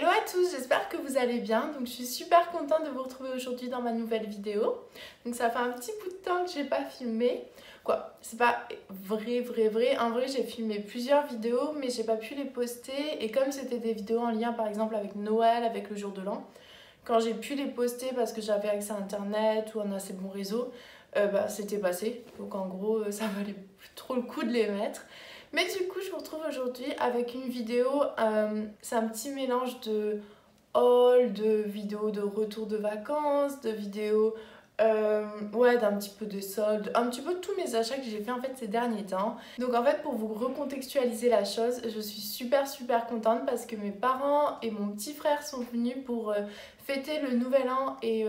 Hello à tous, j'espère que vous allez bien. Donc je suis super contente de vous retrouver aujourd'hui dans ma nouvelle vidéo. Donc ça fait un petit bout de temps que j'ai pas filmé. Quoi, c'est pas vrai. En vrai, j'ai filmé plusieurs vidéos, mais j'ai pas pu les poster. Et comme c'était des vidéos en lien par exemple avec Noël, avec le jour de l'an, quand j'ai pu les poster parce que j'avais accès à internet ou un assez bon réseau, c'était passé. Donc en gros, ça valait plus trop le coup de les mettre. Mais du coup, je vous retrouve aujourd'hui avec une vidéo, c'est un petit mélange de haul, de vidéos de retour de vacances, de vidéos, ouais, d'un petit peu de soldes, un petit peu de tous mes achats que j'ai fait en fait ces derniers temps. Donc en fait, pour vous recontextualiser la chose, je suis super contente parce que mes parents et mon petit frère sont venus pour fêter le nouvel an et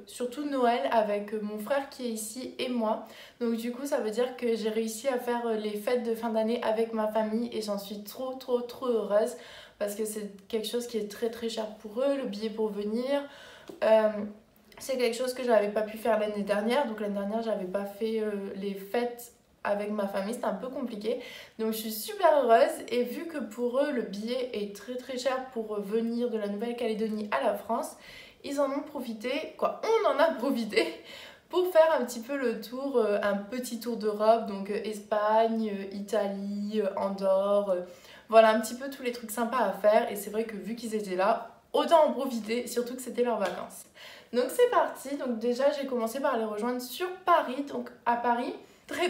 surtout Noël avec mon frère qui est ici et moi. Donc du coup, ça veut dire que j'ai réussi à faire les fêtes de fin d'année avec ma famille et j'en suis trop heureuse parce que c'est quelque chose qui est très cher pour eux, le billet pour venir. C'est quelque chose que j'avais pas pu faire l'année dernière, donc l'année dernière j'avais pas fait les fêtes avec ma famille, c'était un peu compliqué. Donc je suis super heureuse et vu que pour eux le billet est très cher pour venir de la Nouvelle-Calédonie à la France, ils en ont profité, quoi, on en a profité pour faire un petit peu le tour, un petit tour d'Europe, donc Espagne, Italie, Andorre, voilà un petit peu tous les trucs sympas à faire. Et c'est vrai que vu qu'ils étaient là, autant en profiter, surtout que c'était leurs vacances. Donc c'est parti, donc déjà j'ai commencé par les rejoindre sur Paris, donc à Paris. Très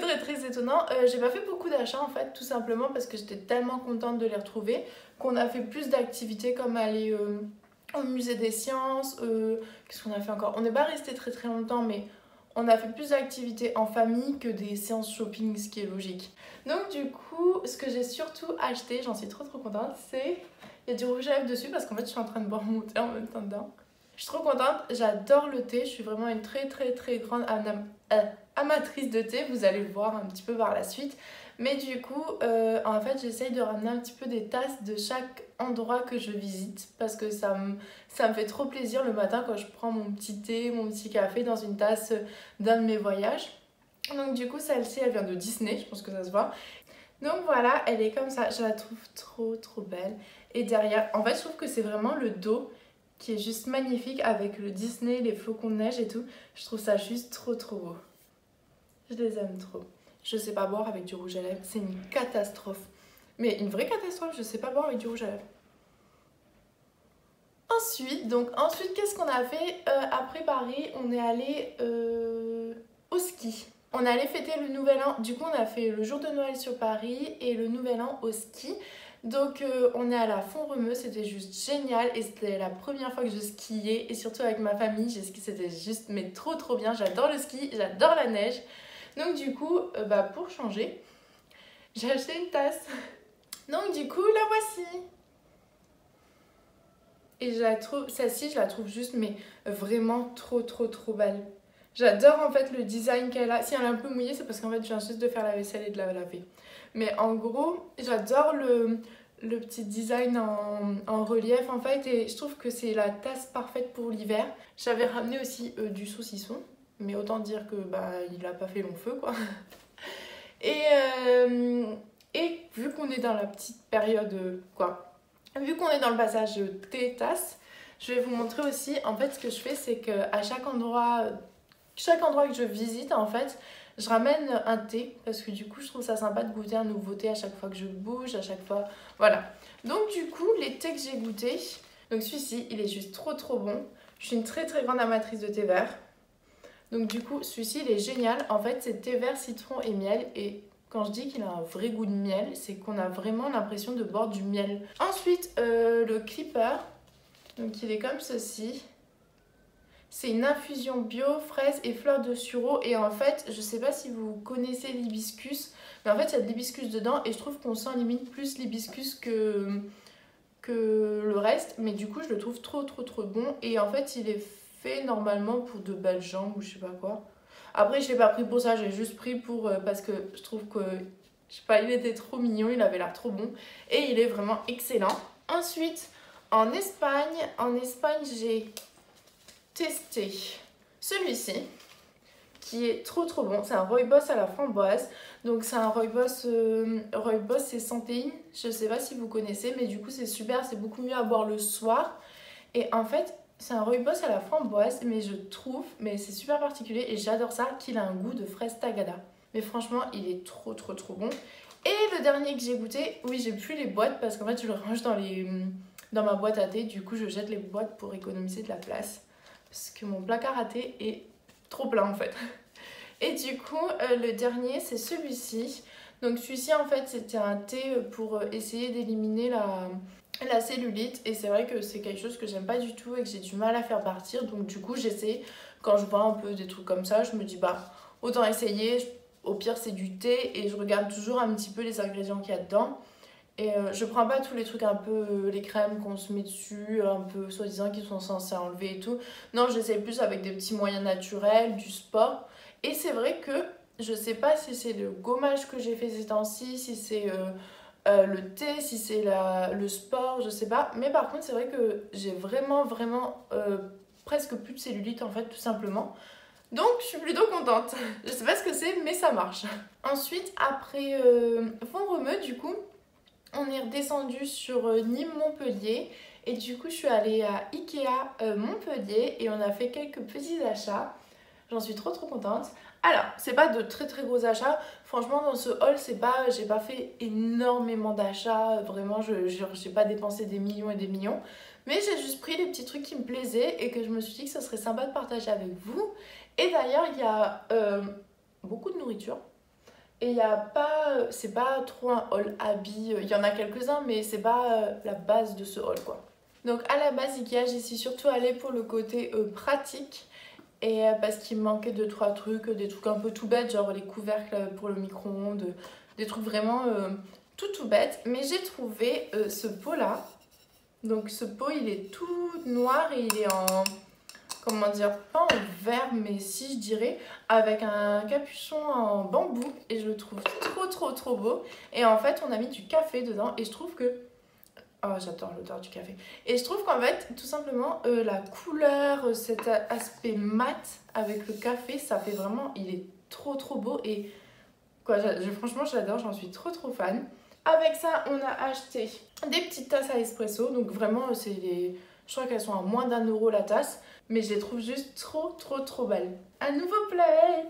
étonnant, j'ai pas fait beaucoup d'achats en fait, tout simplement parce que j'étais tellement contente de les retrouver qu'on a fait plus d'activités comme aller au musée des sciences, qu'est-ce qu'on a fait encore? On n'est pas resté très longtemps, mais on a fait plus d'activités en famille que des séances shopping, ce qui est logique. Donc du coup, ce que j'ai surtout acheté, j'en suis trop contente, c'est... Il y a du rouge à lèvres dessus parce qu'en fait je suis en train de boire mon thé en même temps dedans. Je suis trop contente, j'adore le thé, je suis vraiment une très grande amatrice de thé, vous allez le voir un petit peu par la suite. Mais du coup, en fait, j'essaye de ramener un petit peu des tasses de chaque endroit que je visite parce que ça me fait trop plaisir le matin quand je prends mon petit thé, mon petit café dans une tasse d'un de mes voyages. Donc du coup, celle-ci, elle vient de Disney, je pense que ça se voit. Donc voilà, elle est comme ça, je la trouve trop belle. Et derrière, en fait, je trouve que c'est vraiment le dos qui est juste magnifique avec le Disney, les flocons de neige et tout. Je trouve ça juste trop beau. Je les aime trop. Je sais pas boire avec du rouge à lèvres, c'est une catastrophe. Mais une vraie catastrophe, je sais pas boire avec du rouge à lèvres. Ensuite, qu'est-ce qu'on a fait après Paris? On est allé au ski. On est allé fêter le nouvel an. Du coup, on a fait le jour de Noël sur Paris et le nouvel an au ski. Donc on est allé à Font-Romeu, c'était juste génial et c'était la première fois que je skiais et surtout avec ma famille, c'était juste mais trop bien, j'adore le ski, j'adore la neige. Donc du coup, pour changer, j'ai acheté une tasse. Donc du coup, la voici. Et celle-ci, je la trouve juste mais vraiment trop belle. J'adore en fait le design qu'elle a. Si elle est un peu mouillée, c'est parce qu'en fait je viens juste de faire la vaisselle et de la laver. Mais en gros, j'adore le petit design en relief en fait. Et je trouve que c'est la tasse parfaite pour l'hiver. J'avais ramené aussi du saucisson. Mais autant dire que il a pas fait long feu quoi. Et vu qu'on est dans la petite période vu qu'on est dans le passage thé-tasse, je vais vous montrer aussi, en fait, ce que je fais, c'est qu'à chaque endroit que je visite, en fait, je ramène un thé, parce que du coup, je trouve ça sympa de goûter un nouveau thé à chaque fois que je bouge, à chaque fois, voilà. Donc du coup, les thés que j'ai goûtés, donc celui-ci, il est juste trop bon. Je suis une très grande amatrice de thé vert. Donc du coup, celui-ci, il est génial. En fait, c'est thé vert, citron et miel, et... Quand je dis qu'il a un vrai goût de miel, c'est qu'on a vraiment l'impression de boire du miel. Ensuite, le Clipper, donc il est comme ceci. C'est une infusion bio, fraises et fleurs de sureau. Et en fait, je sais pas si vous connaissez l'hibiscus, mais en fait, il y a de l'hibiscus dedans. Et je trouve qu'on sent limite plus l'hibiscus que le reste. Mais du coup, je le trouve trop bon. Et en fait, il est fait normalement pour de belles jambes ou je sais pas quoi. Après, je l'ai pas pris pour ça, j'ai juste pris pour parce que je trouve que, je sais pas, il était trop mignon, il avait l'air trop bon et il est vraiment excellent. Ensuite, en Espagne, j'ai testé celui-ci qui est trop bon. C'est un rooibos à la framboise. Donc c'est un rooibos, c'est Santéine. Je sais pas si vous connaissez, mais du coup c'est super, c'est beaucoup mieux à boire le soir. Et en fait, c'est un rooibos à la framboise, mais je trouve, mais c'est super particulier et j'adore ça, qu'il a un goût de fraise tagada. Mais franchement, il est trop bon. Et le dernier que j'ai goûté, oui, j'ai plus les boîtes parce qu'en fait, je le range dans ma boîte à thé. Du coup, je jette les boîtes pour économiser de la place. Parce que mon placard à thé est trop plein en fait. Et du coup, le dernier, c'est celui-ci. Donc celui-ci, en fait, c'était un thé pour essayer d'éliminer la cellulite. Et c'est vrai que c'est quelque chose que j'aime pas du tout et que j'ai du mal à faire partir. Donc du coup, j'essaie, quand je vois un peu des trucs comme ça, je me dis, bah, autant essayer. Au pire, c'est du thé et je regarde toujours un petit peu les ingrédients qu'il y a dedans. Et je prends pas tous les trucs un peu, les crèmes qu'on se met dessus, un peu soi-disant qui sont censés enlever et tout. Non, j'essaie plus avec des petits moyens naturels, du sport. Et c'est vrai que je sais pas si c'est le gommage que j'ai fait ces temps-ci, si c'est le thé, si c'est le sport, je sais pas. Mais par contre, c'est vrai que j'ai vraiment presque plus de cellulite en fait, tout simplement. Donc je suis plutôt contente. Je sais pas ce que c'est, mais ça marche. Ensuite, après Font-Romeu, du coup, on est redescendu sur Nîmes-Montpellier. Et du coup, je suis allée à Ikea Montpellier et on a fait quelques petits achats. J'en suis trop contente. Alors, c'est pas de très gros achats. Franchement, dans ce haul, j'ai pas fait énormément d'achats. Vraiment, j'ai pas dépensé des millions et des millions. Mais j'ai juste pris les petits trucs qui me plaisaient et que je me suis dit que ça serait sympa de partager avec vous. Et d'ailleurs, il y a beaucoup de nourriture. Et il y a pas, c'est pas trop un haul habits. Il y en a quelques-uns, mais c'est pas la base de ce haul, quoi. Donc à la base, Ikea, j'y suis surtout allée pour le côté pratique. Et parce qu'il me manquait 2-3 trucs, des trucs un peu tout bêtes, genre les couvercles pour le micro-ondes, des trucs vraiment tout bêtes. Mais j'ai trouvé ce pot-là. Donc ce pot, il est tout noir et il est en, comment dire, pas en verre, mais si je dirais, avec un capuchon en bambou. Et je le trouve trop beau. Et en fait, on a mis du café dedans et je trouve que... Oh, j'adore l'odeur du café. Et je trouve qu'en fait, tout simplement, la couleur, cet aspect mat avec le café, ça fait vraiment... Il est trop beau et quoi, franchement, j'adore, j'en suis trop fan. Avec ça, on a acheté des petites tasses à espresso. Donc vraiment, je crois qu'elles sont à moins d'1 € la tasse. Mais je les trouve juste trop belles. Un nouveau plaid!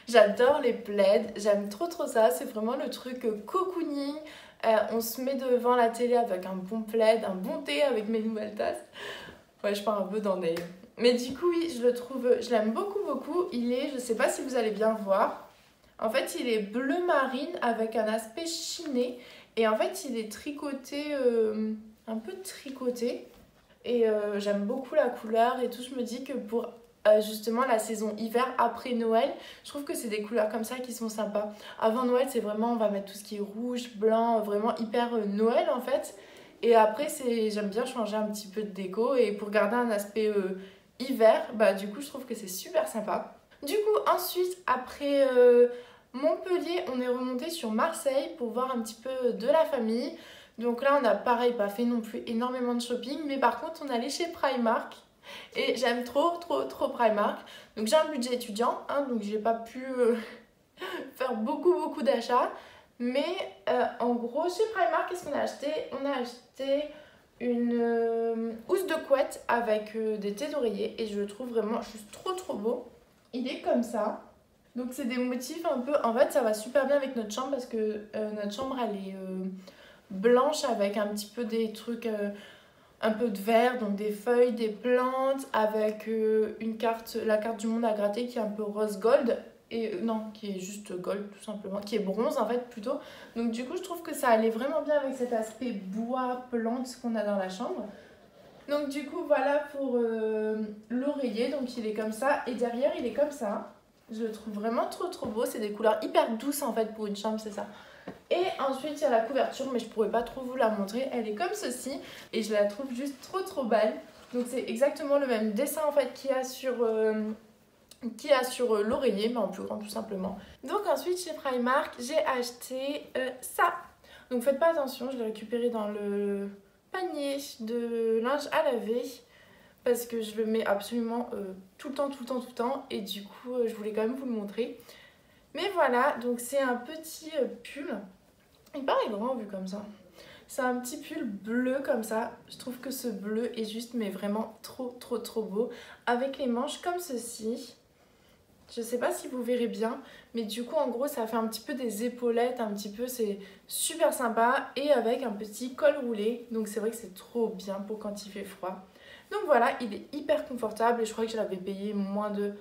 J'adore les plaids, j'aime trop ça. C'est vraiment le truc cocooning. On se met devant la télé avec un bon plaid, un bon thé avec mes nouvelles tasses. Ouais, je pars un peu dans des... Mais du coup, oui, je l'aime beaucoup. Il est, je sais pas si vous allez bien voir. En fait, il est bleu marine avec un aspect chiné. Et en fait, il est tricoté, un peu tricoté. Et j'aime beaucoup la couleur et tout. Je me dis que pour justement la saison hiver après Noël, je trouve que c'est des couleurs comme ça qui sont sympas. Avant Noël, c'est vraiment, on va mettre tout ce qui est rouge, blanc, vraiment hyper Noël en fait. Et après, j'aime bien changer un petit peu de déco. Et pour garder un aspect hiver, bah du coup, je trouve que c'est super sympa. Du coup, ensuite, après Montpellier, on est remonté sur Marseille pour voir un petit peu de la famille. Donc là, on a pareil, pas fait non plus énormément de shopping, mais par contre, on est allé chez Primark. Et j'aime trop Primark. Donc j'ai un budget étudiant, hein, donc j'ai pas pu faire beaucoup d'achats. Mais en gros, chez Primark, qu'est-ce qu'on a acheté? On a acheté une housse de couette avec des thés d'oreiller. Et je le trouve vraiment juste trop beau. Il est comme ça. Donc c'est des motifs un peu... En fait, ça va super bien avec notre chambre parce que notre chambre, elle est... blanche avec un petit peu des trucs un peu de vert, donc des feuilles, des plantes, avec la carte du monde à gratter qui est un peu rose gold, et non, qui est juste gold tout simplement, qui est bronze en fait plutôt. Donc du coup je trouve que ça allait vraiment bien avec cet aspect bois, plante qu'on a dans la chambre. Donc du coup voilà pour l'oreiller, donc il est comme ça, et derrière il est comme ça. Je le trouve vraiment trop beau, c'est des couleurs hyper douces en fait pour une chambre, c'est ça. Et ensuite il y a la couverture, mais je pourrais pas trop vous la montrer, elle est comme ceci et je la trouve juste trop belle. Donc c'est exactement le même dessin en fait qu'il y a sur l'oreiller, mais en plus grand tout simplement. Donc ensuite chez Primark j'ai acheté ça. Donc faites pas attention, je l'ai récupéré dans le panier de linge à laver. parce que je le mets absolument tout le temps, tout le temps, tout le temps. Et du coup, je voulais quand même vous le montrer. Mais voilà, donc c'est un petit pull. Il paraît grand vu comme ça. C'est un petit pull bleu comme ça. Je trouve que ce bleu est juste mais vraiment trop trop trop beau. Avec les manches comme ceci. Je sais pas si vous verrez bien. Mais du coup en gros ça fait un petit peu des épaulettes. Un petit peu, c'est super sympa. Et avec un petit col roulé. Donc c'est vrai que c'est trop bien pour quand il fait froid. Donc voilà, il est hyper confortable. Et je crois que je l'avais payé moins de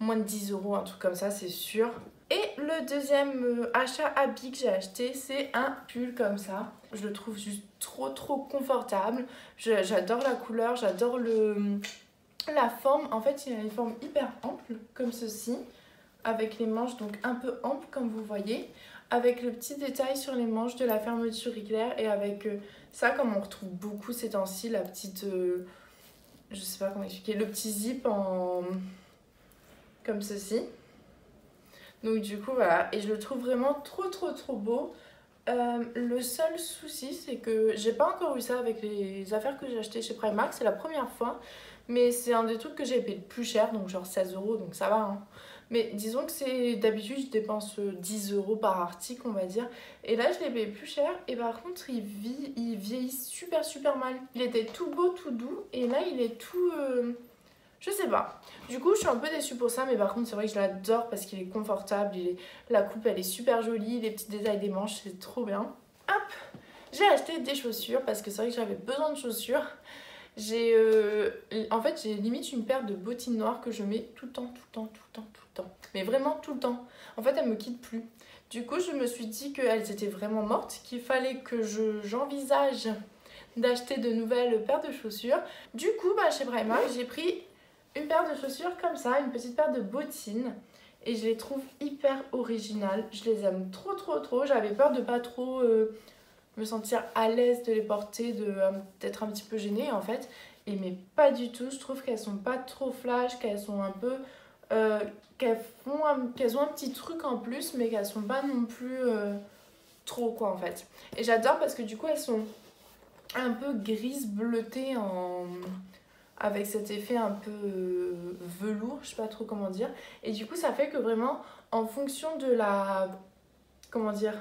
10 €, un truc comme ça, c'est sûr. Et le deuxième achat habit que j'ai acheté, c'est un pull comme ça. Je le trouve juste trop trop confortable. J'adore la couleur, j'adore la forme. En fait, il a une forme hyper ample, comme ceci. Avec les manches donc un peu amples, comme vous voyez. Avec le petit détail sur les manches de la fermeture éclair. Et avec ça, comme on retrouve beaucoup ces temps-ci, la petite... je sais pas comment expliquer. Le petit zip en... comme ceci. Donc du coup voilà, et je le trouve vraiment trop trop trop beau. Le seul souci c'est que j'ai pas encore eu ça avec les affaires que j'ai achetées chez Primark, c'est la première fois. Mais c'est un des trucs que j'ai payé le plus cher, donc genre 16 €, donc ça va hein. Mais disons que c'est d'habitude je dépense 10 € par article on va dire. Et là je l'ai payé plus cher et par contre il vieillit super super mal. Il était tout beau, tout doux et là il est tout... je sais pas. Du coup, je suis un peu déçue pour ça, mais par contre, c'est vrai que je l'adore parce qu'il est confortable. La coupe, elle est super jolie. Les petits détails des manches, c'est trop bien. Hop, j'ai acheté des chaussures parce que c'est vrai que j'avais besoin de chaussures. En fait, j'ai limite une paire de bottines noires que je mets tout le temps, tout le temps, tout le temps, tout le temps. Mais vraiment tout le temps. En fait, elles me quittent plus. Du coup, je me suis dit qu'elles étaient vraiment mortes, qu'il fallait que j'envisage d'acheter de nouvelles paires de chaussures. Du coup, chez Primark, j'ai pris une paire de chaussures comme ça, une petite paire de bottines. Et je les trouve hyper originales. Je les aime trop trop trop. J'avais peur de pas trop me sentir à l'aise de les porter, d'être un petit peu gênée en fait. Et mais pas du tout. Je trouve qu'elles sont pas trop flash, qu'elles sont un peu... qu'elles ont un petit truc en plus, mais qu'elles sont pas non plus trop quoi en fait. Et j'adore parce que du coup elles sont un peu grises bleutées avec cet effet un peu velours, je sais pas trop comment dire. Et du coup, ça fait que vraiment, en fonction de comment dire,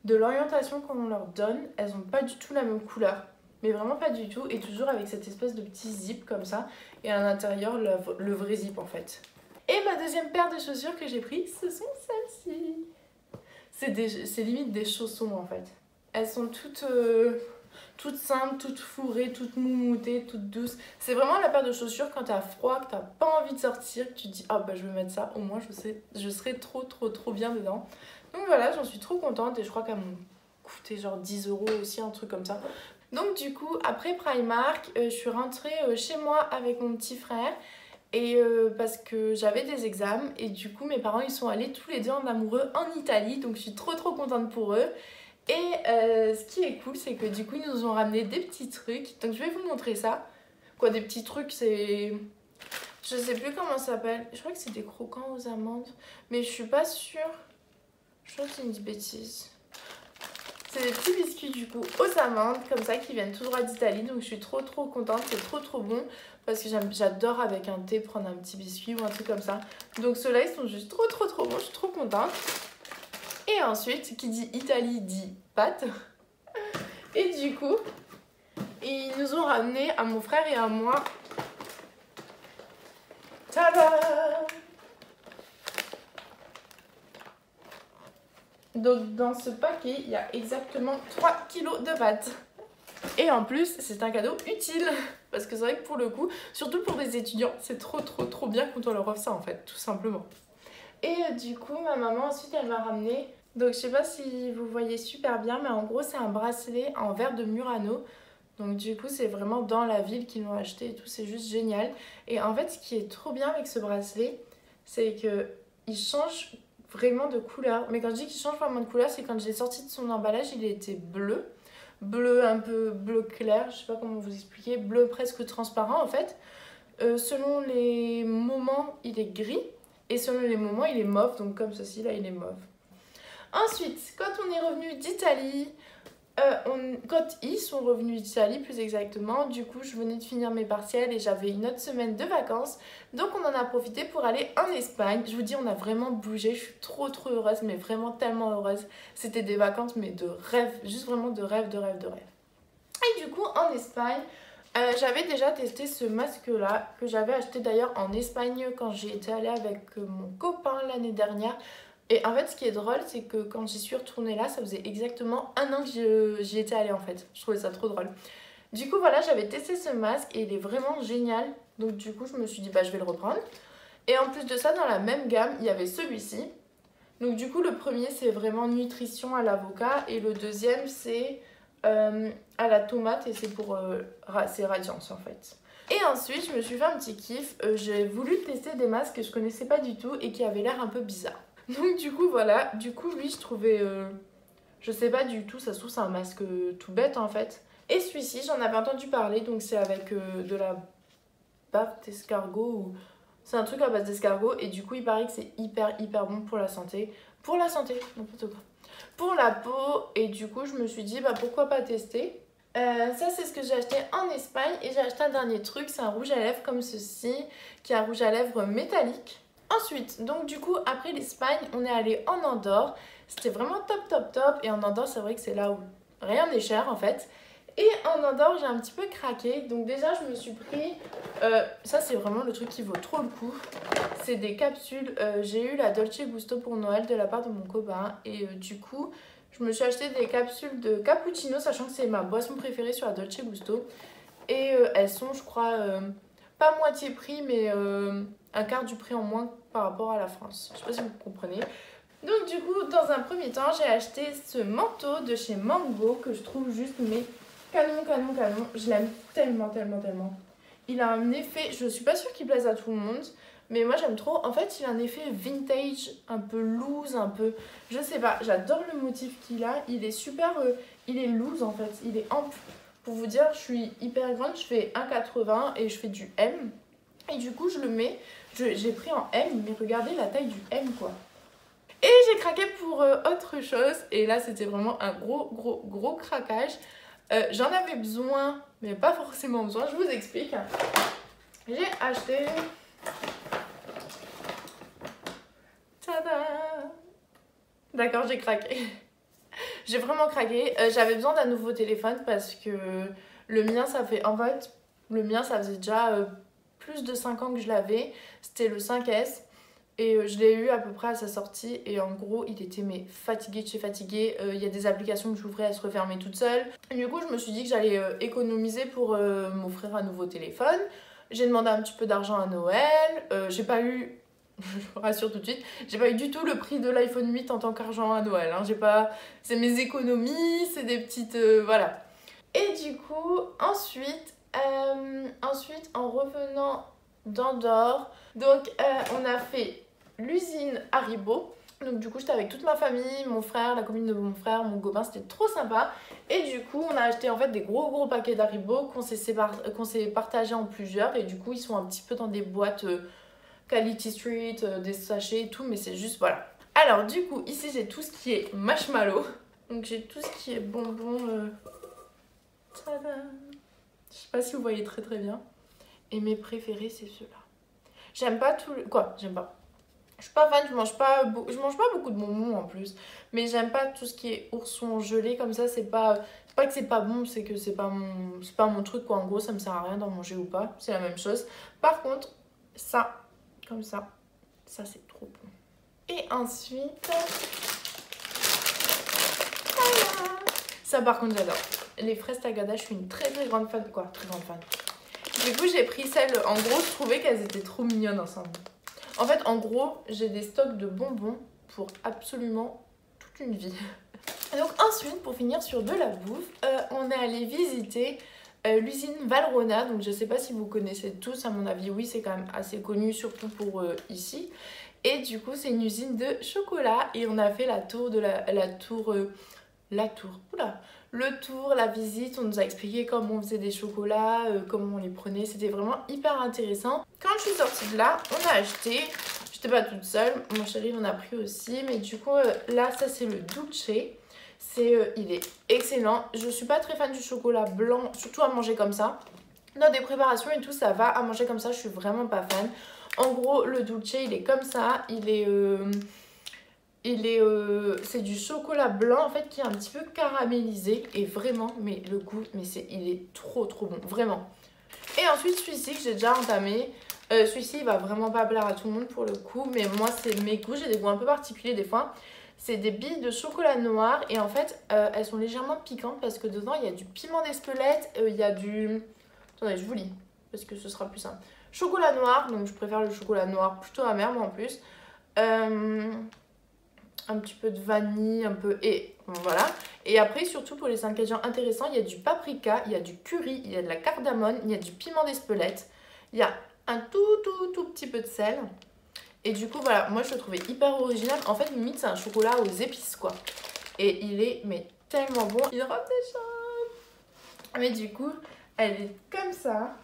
de l'orientation qu'on leur donne, elles ont pas du tout la même couleur. Mais vraiment pas du tout. Et toujours avec cette espèce de petit zip comme ça. Et à l'intérieur, le vrai zip en fait. Et ma deuxième paire de chaussures que j'ai pris, ce sont celles-ci. C'est limite des chaussons en fait. Elles sont toutes simples, toutes fourrées, toutes moumoutées, toutes douces. C'est vraiment la paire de chaussures quand t'as froid, que t'as pas envie de sortir, que tu te dis ah bah je vais mettre ça, au moins je serai trop trop trop bien dedans. Donc voilà, j'en suis trop contente et je crois qu'elles m'ont coûté genre 10 € aussi, un truc comme ça. Donc du coup, après Primark, je suis rentrée chez moi avec mon petit frère. Et parce que j'avais des examens et du coup mes parents ils sont allés tous les deux en amoureux en Italie, donc je suis trop trop contente pour eux. Et ce qui est cool, c'est que du coup, ils nous ont ramené des petits trucs. Donc, je vais vous montrer ça. Quoi, des petits trucs, c'est... Je sais plus comment ça s'appelle. Je crois que c'est des croquants aux amandes. Mais je suis pas sûre. Je crois que c'est une bêtise. C'est des petits biscuits, du coup, aux amandes, comme ça, qui viennent tout droit d'Italie. Donc, je suis trop, trop contente. C'est trop, trop bon. Parce que j'adore, avec un thé, prendre un petit biscuit ou un truc comme ça. Donc, ceux-là, ils sont juste trop, trop, trop bons. Je suis trop contente. Et ensuite, qui dit Italie dit pâtes. Et du coup, ils nous ont ramené à mon frère et à moi. Tada! Donc dans ce paquet, il y a exactement 3 kilos de pâtes. Et en plus, c'est un cadeau utile. Parce que c'est vrai que pour le coup, surtout pour des étudiants, c'est trop trop trop bien quand on leur offre ça en fait, tout simplement. Et du coup, ma maman ensuite, elle m'a ramené... Donc je sais pas si vous voyez super bien, mais en gros c'est un bracelet en verre de Murano. Donc du coup c'est vraiment dans la ville qu'ils l'ont acheté et tout, c'est juste génial. Et en fait ce qui est trop bien avec ce bracelet, c'est que il change vraiment de couleur. Mais quand je dis qu'il change vraiment de couleur, c'est quand je l'ai sorti de son emballage, il était bleu. Bleu un peu bleu clair, je sais pas comment vous expliquer, bleu presque transparent en fait. Selon les moments il est gris et selon les moments il est mauve, donc comme ceci là il est mauve. Ensuite, quand on est revenu d'Italie, Quand ils sont revenus d'Italie plus exactement, du coup je venais de finir mes partiels et j'avais une autre semaine de vacances. Donc on en a profité pour aller en Espagne. Je vous dis, on a vraiment bougé, je suis trop heureuse, mais vraiment tellement heureuse. C'était des vacances mais de rêve, juste vraiment de rêve. Et du coup en Espagne, j'avais déjà testé ce masque là, que j'avais acheté d'ailleurs en Espagne quand j'ai été allée avec mon copain l'année dernière. Et en fait, ce qui est drôle, c'est que quand j'y suis retournée là, ça faisait exactement un an que j'y étais allée en fait. Je trouvais ça trop drôle. Du coup, voilà, j'avais testé ce masque et il est vraiment génial. Donc du coup, je me suis dit, bah je vais le reprendre. Et en plus de ça, dans la même gamme, il y avait celui-ci. Donc du coup, le premier, c'est vraiment nutrition à l'avocat. Et le deuxième, c'est à la tomate et c'est pour c'est Radiance en fait. Et ensuite, je me suis fait un petit kiff. J'ai voulu tester des masques que je connaissais pas du tout et qui avaient l'air un peu bizarres. Donc du coup voilà, du coup lui je trouvais, je sais pas du tout, ça se trouve c'est un masque tout bête en fait. Et celui-ci j'en avais entendu parler, donc c'est avec de la bave d'escargot, ou c'est un truc à base d'escargot et du coup il paraît que c'est hyper bon pour la santé. Pour la santé, n'importe quoi. Pour la peau et du coup je me suis dit bah pourquoi pas tester. Ça c'est ce que j'ai acheté en Espagne et j'ai acheté un dernier truc, c'est un rouge à lèvres comme ceci, qui est un rouge à lèvres métallique. Ensuite, donc du coup, après l'Espagne, on est allé en Andorre. C'était vraiment top. Et en Andorre, c'est vrai que c'est là où rien n'est cher en fait. Et en Andorre, j'ai un petit peu craqué. Donc déjà, je me suis pris... ça, c'est vraiment le truc qui vaut trop le coup. C'est des capsules. J'ai eu la Dolce Gusto pour Noël de la part de mon copain. Et du coup, je me suis acheté des capsules de cappuccino, sachant que c'est ma boisson préférée sur la Dolce Gusto. Et elles sont, je crois, pas moitié prix, mais... un quart du prix en moins par rapport à la France. Je sais pas si vous comprenez. Donc du coup, dans un premier temps, j'ai acheté ce manteau de chez Mango que je trouve juste mais canon. Je l'aime tellement. Il a un effet, je suis pas sûre qu'il plaise à tout le monde, mais moi j'aime trop. En fait, il a un effet vintage, un peu loose, un peu... Je sais pas, j'adore le motif qu'il a. Il est super... il est loose en fait, il est ample. Pour vous dire, je suis hyper grande, je fais 1,80 et je fais du M. Et du coup, je le mets, j'ai pris en M, mais regardez la taille du M quoi. Et j'ai craqué pour autre chose, et là c'était vraiment un gros craquage. J'en avais besoin, mais pas forcément besoin, je vous explique. J'ai acheté... Tada! D'accord, j'ai craqué. J'ai vraiment craqué. J'avais besoin d'un nouveau téléphone parce que le mien, ça fait... En fait, le mien, ça faisait déjà... plus de 5 ans que je l'avais, c'était le 5S et je l'ai eu à peu près à sa sortie et en gros il était mais fatigué de chez fatigué, il y a des applications que j'ouvrais, elles se refermaient toutes seules. Et du coup je me suis dit que j'allais économiser pour m'offrir un nouveau téléphone. J'ai demandé un petit peu d'argent à Noël, j'ai pas eu, je vous rassure tout de suite, j'ai pas eu du tout le prix de l'iPhone 8 en tant qu'argent à Noël, hein. J'ai pas... C'est mes économies, c'est des petites... voilà. Et du coup ensuite en revenant d'Andorre, donc on a fait l'usine Haribo. Donc du coup j'étais avec toute ma famille, mon frère, la copine de mon frère, mon copain, c'était trop sympa. Et du coup on a acheté en fait des gros paquets d'Haribo qu'on s'est partagé en plusieurs. Et du coup ils sont un petit peu dans des boîtes Quality Street, des sachets et tout, mais c'est juste voilà. Alors du coup ici j'ai tout ce qui est marshmallow. Donc j'ai tout ce qui est bonbons. Tada! Je sais pas si vous voyez très bien. Et mes préférés, c'est ceux-là. J'aime pas tout le... Quoi? J'aime pas. Je suis pas fan, je mange pas beaucoup de bonbons en plus. Mais j'aime pas tout ce qui est ourson gelé comme ça. C'est pas que c'est pas bon, c'est que c'est pas mon truc quoi. En gros, ça me sert à rien d'en manger ou pas. C'est la même chose. Par contre, ça, comme ça c'est trop bon. Et ensuite... Voilà. Ça par contre, j'adore. Les fraises Tagada, je suis une très grande fan. Quoi, très grande fan. Du coup, j'ai pris celles... En gros, je trouvais qu'elles étaient trop mignonnes ensemble. En fait, en gros, j'ai des stocks de bonbons pour absolument toute une vie. Donc ensuite, pour finir sur de la bouffe, on est allé visiter l'usine Valrhona. Donc je sais pas si vous connaissez tous, à mon avis, oui, c'est quand même assez connu, surtout pour ici. Et du coup, c'est une usine de chocolat et on a fait la tour de le tour, la visite, on nous a expliqué comment on faisait des chocolats, comment on les prenait, c'était vraiment hyper intéressant. Quand je suis sortie de là, on a acheté, j'étais pas toute seule, mon chéri en a pris aussi, mais du coup là ça c'est le Dulce, Il est excellent. Je suis pas très fan du chocolat blanc, surtout à manger comme ça. Dans des préparations et tout, ça va. À manger comme ça, je suis vraiment pas fan. En gros, le Dulce, il est comme ça. C'est du chocolat blanc en fait qui est un petit peu caramélisé. Et vraiment, mais le goût, il est trop bon, vraiment. Et ensuite, celui-ci que j'ai déjà entamé. Celui-ci, il va vraiment pas plaire à tout le monde pour le coup. Mais moi, c'est mes goûts. J'ai des goûts un peu particuliers des fois. C'est des billes de chocolat noir. Et en fait, elles sont légèrement piquantes parce que dedans, il y a du piment d'Espelette. Il y a du... Attendez, je vous lis parce que ce sera plus simple. Chocolat noir. Donc, je préfère le chocolat noir plutôt amer, moi en plus. Un petit peu de vanille, un peu... Et voilà. Et après, surtout pour les ingrédients intéressants, il y a du paprika, il y a du curry, il y a de la cardamone, il y a du piment d'Espelette. Il y a un tout petit peu de sel. Et du coup, voilà, moi je le trouvais hyper original. En fait, limite, c'est un chocolat aux épices, quoi. Et il est, mais tellement bon. Il robe des choses. Mais du coup, elle est comme ça.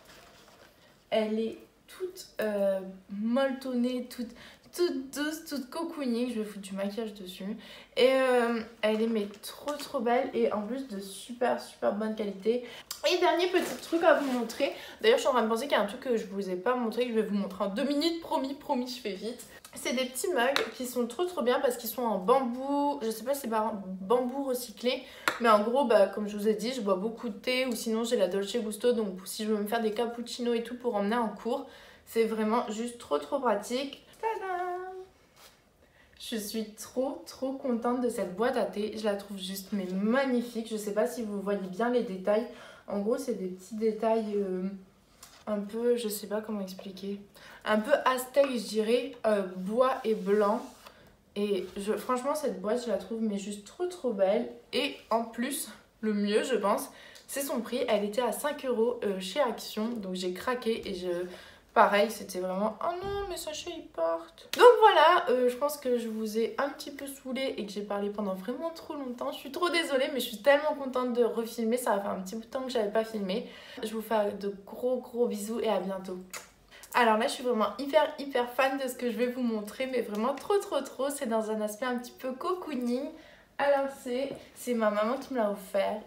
Elle est toute molletonnée, toute douce, toute cocooning. Je vais foutre du maquillage dessus. Et elle est mais trop belle. Et en plus de super bonne qualité. Et dernier petit truc à vous montrer. D'ailleurs, je suis en train de penser qu'il y a un truc que je vous ai pas montré, que je vais vous montrer en 2 minutes. Promis, je fais vite. C'est des petits mugs qui sont trop bien parce qu'ils sont en bambou. Je sais pas si c'est bambou recyclé. Mais en gros, bah, comme je vous ai dit, je bois beaucoup de thé. Ou sinon, j'ai la Dolce Gusto. Donc, si je veux me faire des cappuccinos et tout pour emmener en cours, c'est vraiment juste trop pratique. Tadam! Je suis trop contente de cette boîte à thé. Je la trouve juste mais magnifique. Je sais pas si vous voyez bien les détails. En gros, c'est des petits détails un peu, je sais pas comment expliquer, un peu aztèque, je dirais, bois et blanc. Et franchement, cette boîte, je la trouve mais juste trop belle. Et en plus, le mieux, je pense, c'est son prix. Elle était à 5 € chez Action. Donc j'ai craqué et pareil, c'était vraiment... Oh non, mes sachets, ils partent. Donc voilà, je pense que je vous ai un petit peu saoulé et que j'ai parlé pendant vraiment trop longtemps. Je suis trop désolée, mais je suis tellement contente de refilmer. Ça va faire un petit bout de temps que j'avais pas filmé. Je vous fais de gros bisous et à bientôt. Alors là, je suis vraiment hyper fan de ce que je vais vous montrer, mais vraiment trop. C'est dans un aspect un petit peu cocooning. Alors c'est ma maman qui me l'a offert.